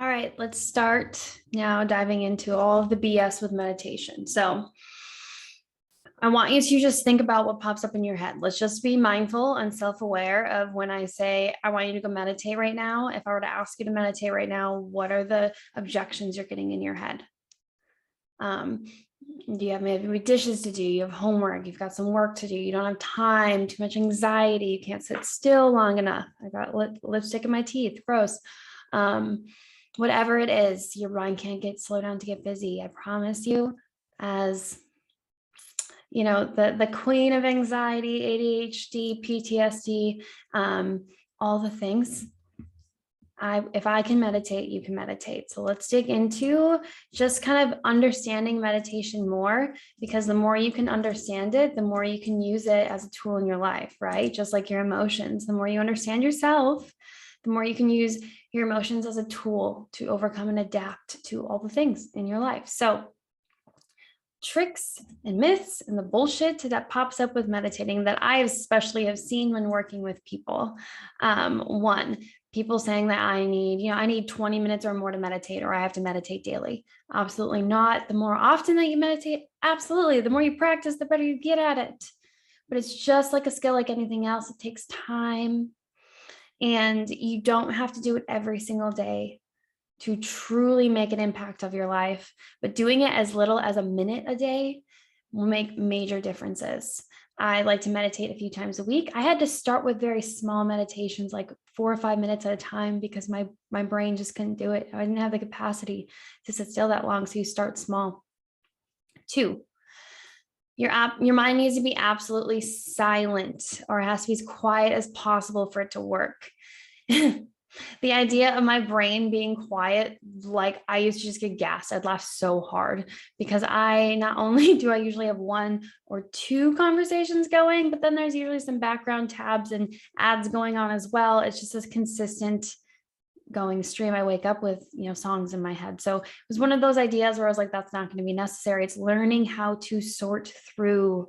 All right, let's start now diving into all of the BS with meditation. So I want you to just think about what pops up in your head. Let's just be mindful and self-aware of when I say, I want you to go meditate right now. If I were to ask you to meditate right now, what are the objections you're getting in your head? Do you have maybe dishes to do? You have homework, you've got some work to do, you don't have time, too much anxiety, you can't sit still long enough. I got lipstick in my teeth, gross. Whatever it is, your mind can't slow down to get busy. I promise you, as the queen of anxiety, ADHD, PTSD, all the things. If I can meditate, you can meditate. So let's dig into just kind of understanding meditation more, because the more you can understand it, the more you can use it as a tool in your life, right? Just like your emotions, the more you understand yourself, the more you can use your emotions as a tool to overcome and adapt to all the things in your life. So tricks and myths and the bullshit that pops up with meditating that I especially have seen when working with people. One, people saying that I need 20 minutes or more to meditate, or I have to meditate daily. Absolutely not. The more often that you meditate, absolutely. The more you practice, the better you get at it. But it's just like a skill, like anything else. It takes time, and you don't have to do it every single day to truly make an impact of your life, but doing it as little as a minute a day will make major differences. I like to meditate a few times a week. I had to start with very small meditations, like 4 or 5 minutes at a time, because my brain just couldn't do it. I didn't have the capacity to sit still that long. So you start small. 2, your mind needs to be absolutely silent, or it has to be as quiet as possible for it to work. The idea of my brain being quiet, like I used to just get gassed. I'd laugh so hard, because not only do I usually have 1 or 2 conversations going, but then there's usually some background tabs and ads going on as well. It's just this consistent going stream. I wake up with, songs in my head. So it was one of those ideas where I was like, that's not going to be necessary. It's learning how to sort through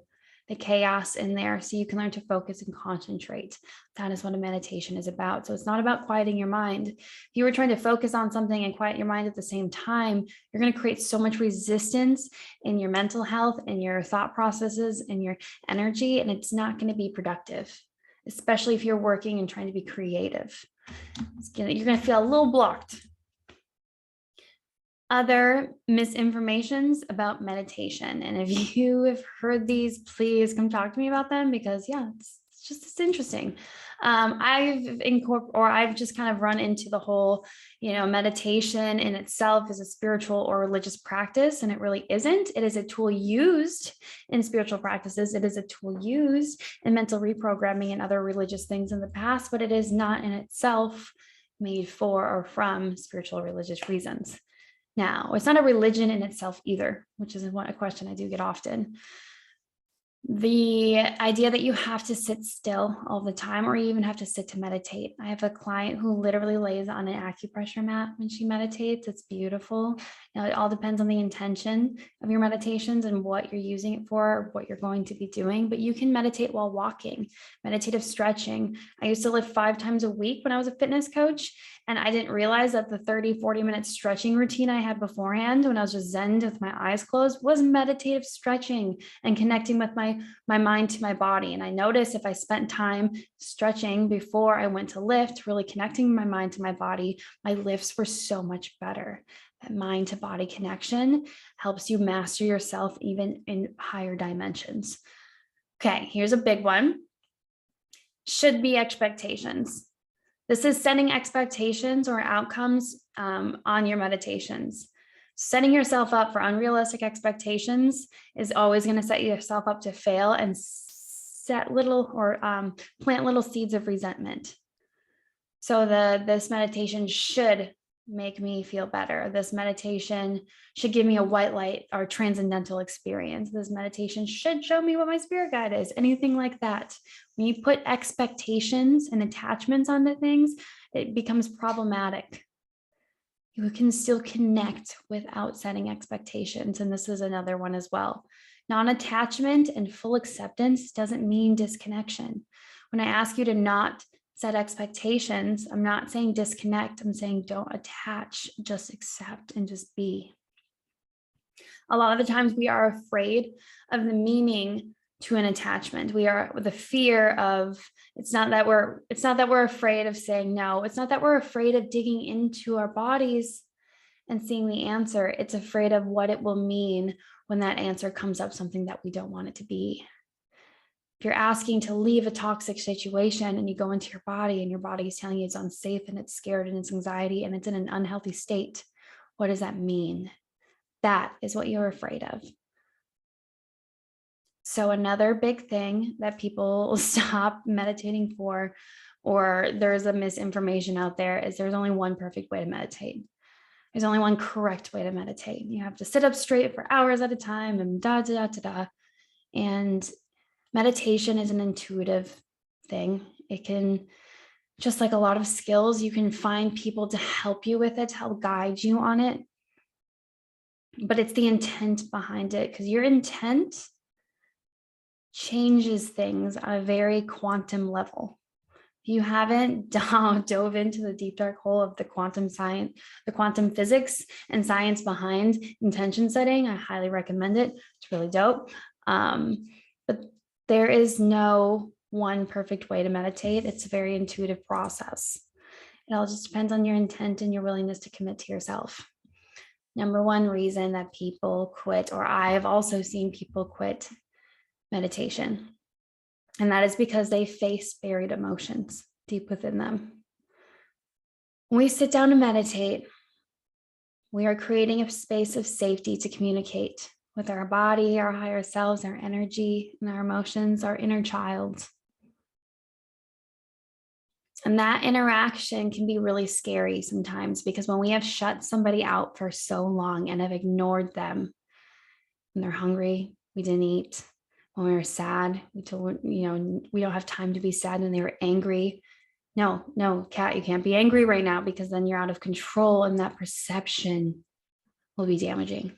the chaos in there so you can learn to focus and concentrate. That is what a meditation is about. So it's not about quieting your mind. If you were trying to focus on something and quiet your mind at the same time, you're going to create so much resistance in your mental health and your thought processes and your energy, and it's not going to be productive, especially if you're working and trying to be creative. You're going to feel a little blocked. Other misinformations about meditation. And if you have heard these, please come talk to me about them, because it's interesting. I've just kind of run into the whole, meditation in itself is a spiritual or religious practice, and it really isn't. It is a tool used in spiritual practices. It is a tool used in mental reprogramming and other religious things in the past, but it is not in itself made for or from spiritual or religious reasons. Now, it's not a religion in itself either, which is a question I do get often. The idea that you have to sit still all the time, or you even have to sit to meditate. I have a client who literally lays on an acupressure mat when she meditates. It's beautiful. Now, it all depends on the intention of your meditations and what you're using it for, what you're going to be doing. But you can meditate while walking, meditative stretching. I used to lift 5 times a week when I was a fitness coach, and I didn't realize that the 30-40 minute stretching routine I had beforehand, when I was just zen with my eyes closed, was meditative stretching and connecting with my mind to my body. And I noticed if I spent time stretching before I went to lift, really connecting my mind to my body, my lifts were so much better. That mind to body connection helps you master yourself even in higher dimensions. Okay, here's a big one. Should be expectations. This is setting expectations or outcomes on your meditations. Setting yourself up for unrealistic expectations is always going to set yourself up to fail and plant little seeds of resentment. So this meditation should make me feel better. This meditation should give me a white light or transcendental experience. This meditation should show me what my spirit guide is, anything like that. When you put expectations and attachments onto things, it becomes problematic. You can still connect without setting expectations. And this is another one as well. Non-attachment and full acceptance doesn't mean disconnection. When I ask you to not set expectations. I'm not saying disconnect. I'm saying don't attach, just accept and just be. A lot of the times we are afraid of the meaning to an attachment. We are with the fear of, it's not that we're afraid of saying no. It's not that we're afraid of digging into our bodies and seeing the answer. It's afraid of what it will mean when that answer comes up, something that we don't want it to be. If you're asking to leave a toxic situation and you go into your body and your body is telling you it's unsafe and it's scared and it's anxiety and it's in an unhealthy state, what does that mean? That is what you're afraid of. So another big thing that people stop meditating for, or there's a misinformation out there, is there's only one perfect way to meditate. There's only one correct way to meditate. You have to sit up straight for hours at a time and da, da, da, da, da. And meditation is an intuitive thing. It can, just like a lot of skills, you can find people to help you with it, to help guide you on it. But it's the intent behind it, because your intent changes things on a very quantum level. If you haven't dove into the deep dark hole of the quantum science, the quantum physics and science behind intention setting, I highly recommend it. It's really dope. But there is no one perfect way to meditate. It's a very intuitive process. It all just depends on your intent and your willingness to commit to yourself. Number one reason that people quit, or I've also seen people quit meditation, and that is because they face buried emotions deep within them. When we sit down to meditate, we are creating a space of safety to communicate with our body, our higher selves, our energy, and our emotions, our inner child. And that interaction can be really scary sometimes, because when we have shut somebody out for so long and have ignored them, when they're hungry, we didn't eat. When we were sad, we told, we don't have time to be sad. When they were angry, no, Kat, you can't be angry right now, because then you're out of control and that perception will be damaging.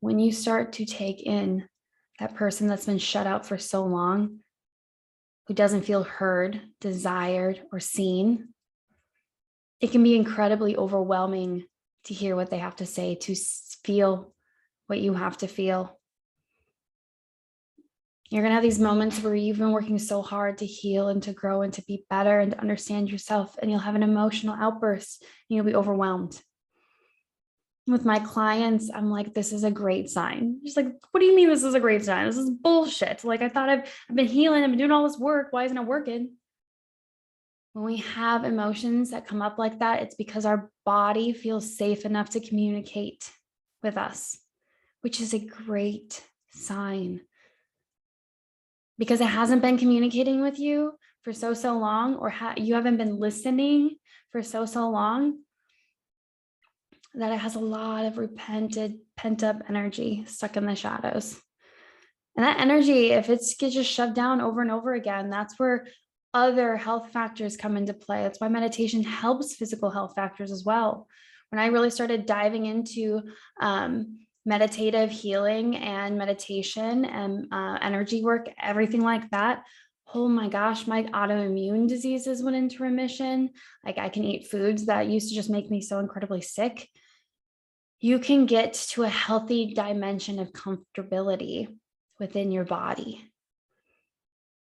When you start to take in that person that's been shut out for so long, who doesn't feel heard, desired, or seen, it can be incredibly overwhelming to hear what they have to say, to feel what you have to feel. You're going to have these moments where you've been working so hard to heal and to grow and to be better and to understand yourself, and you'll have an emotional outburst and you'll be overwhelmed. With my clients, I'm like, this is a great sign. Just like, what do you mean this is a great sign? This is bullshit. Like, I thought I've been healing, I've been doing all this work. Why isn't it working? When we have emotions that come up like that, it's because our body feels safe enough to communicate with us, which is a great sign. Because it hasn't been communicating with you for so long, or you haven't been listening for so long, that it has a lot of pent up energy stuck in the shadows. And that energy, if it gets just shoved down over and over again, that's where other health factors come into play. That's why meditation helps physical health factors as well. When I really started diving into meditative healing and meditation and energy work, everything like that, oh my gosh, my autoimmune diseases went into remission. Like, I can eat foods that used to just make me so incredibly sick. You can get to a healthy dimension of comfortability within your body.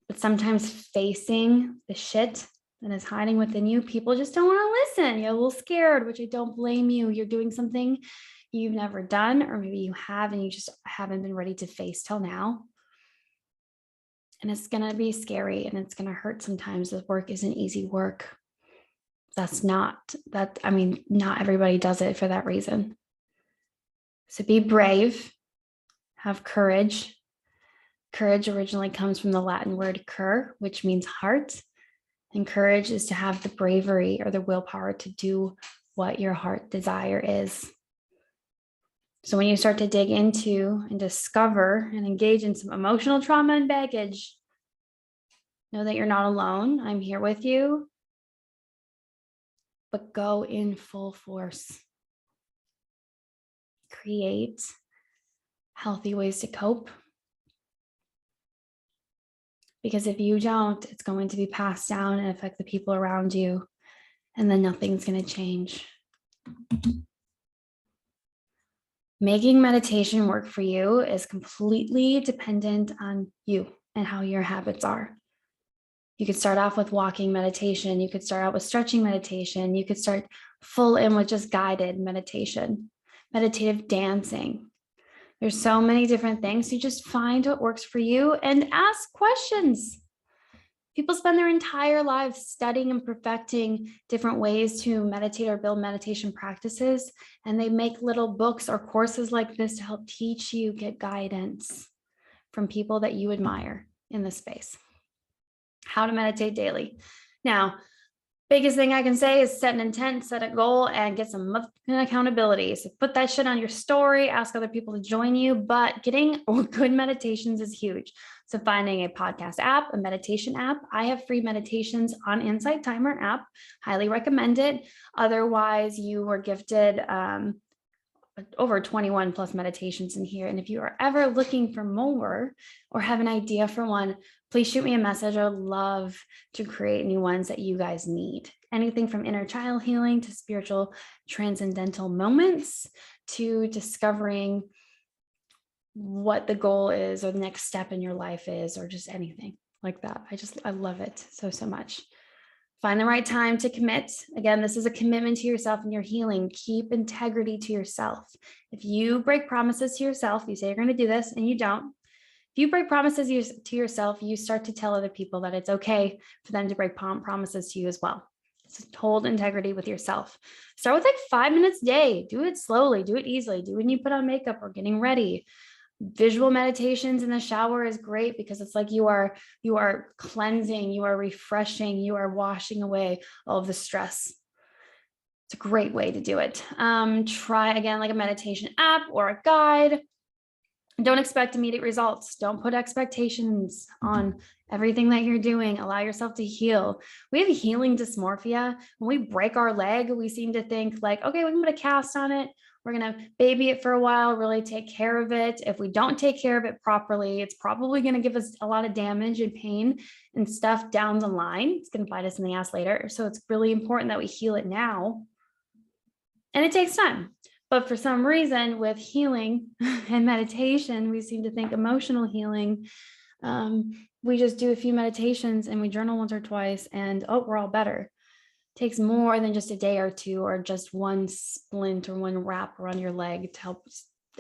But sometimes facing the shit that is hiding within you, people just don't want to listen. You're a little scared, which I don't blame you. You're doing something you've never done, or maybe you have and you just haven't been ready to face till now. And it's going to be scary and it's going to hurt sometimes. The work isn't easy work. Not everybody does it for that reason. So be brave, have courage. Courage originally comes from the Latin word cur, which means heart. And courage is to have the bravery or the willpower to do what your heart desire is. So when you start to dig into and discover and engage in some emotional trauma and baggage, know that you're not alone. I'm here with you. But go in full force. Create healthy ways to cope. Because if you don't, it's going to be passed down and affect the people around you, and then nothing's going to change. Making meditation work for you is completely dependent on you and how your habits are. You could start off with walking meditation. You could start out with stretching meditation. You could start full in with just guided meditation, meditative dancing. There's so many different things. You just find what works for you and ask questions. People spend their entire lives studying and perfecting different ways to meditate or build meditation practices, and they make little books or courses like this to help teach you, get guidance from people that you admire in this space. How to meditate daily. Now, biggest thing I can say is set an intent, set a goal, and get some accountability. So put that shit on your story, ask other people to join you, but getting good meditations is huge. So finding a podcast app, a meditation app. I have free meditations on Insight Timer app. Highly recommend it. Otherwise, you were gifted over 21 plus meditations in here. And if you are ever looking for more or have an idea for one, please shoot me a message. I would love to create new ones that you guys need. Anything from inner child healing to spiritual transcendental moments to discovering what the goal is or the next step in your life is, or just anything like that. I love it so much. Find the right time to commit. Again, this is a commitment to yourself and your healing. Keep integrity to yourself. If you break promises to yourself, you say you're going to do this and you don't. If you break promises to yourself, you start to tell other people that it's okay for them to break promises to you as well. So hold integrity with yourself. Start with like 5 minutes a day. Do it slowly, do it easily. Do it when you put on makeup or getting ready. Visual meditations in the shower is great because it's like you are cleansing, you are refreshing, you are washing away all of the stress. It's a great way to do it. Try again like a meditation app or a guide. Don't expect immediate results. Don't put expectations on everything that you're doing. Allow yourself to heal. We have healing dysmorphia. When we break our leg, we seem to think like, okay, we can put a cast on it. We're going to baby it for a while, really take care of it. If we don't take care of it properly, it's probably going to give us a lot of damage and pain and stuff down the line. It's going to bite us in the ass later. So it's really important that we heal it now. And it takes time. But for some reason with healing and meditation, we seem to think emotional healing. We just do a few meditations and we journal once or twice and, oh, we're all better. Takes more than just a day or two or just one splint or one wrap around your leg to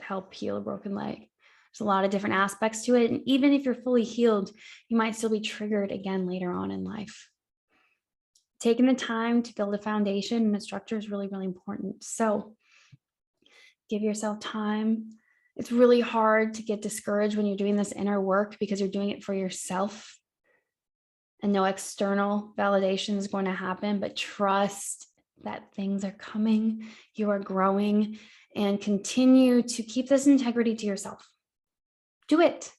help heal a broken leg. There's a lot of different aspects to it. And even if you're fully healed, you might still be triggered again later on in life. Taking the time to build a foundation and a structure is really, really important. So give yourself time. It's really hard to get discouraged when you're doing this inner work because you're doing it for yourself. And no external validation is going to happen, but trust that things are coming, you are growing, and continue to keep this integrity to yourself. Do it.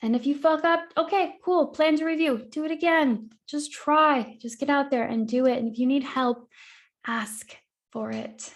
And if you fuck up, okay, cool, plan to review, do it again. Just try, just get out there and do it. And if you need help, ask for it.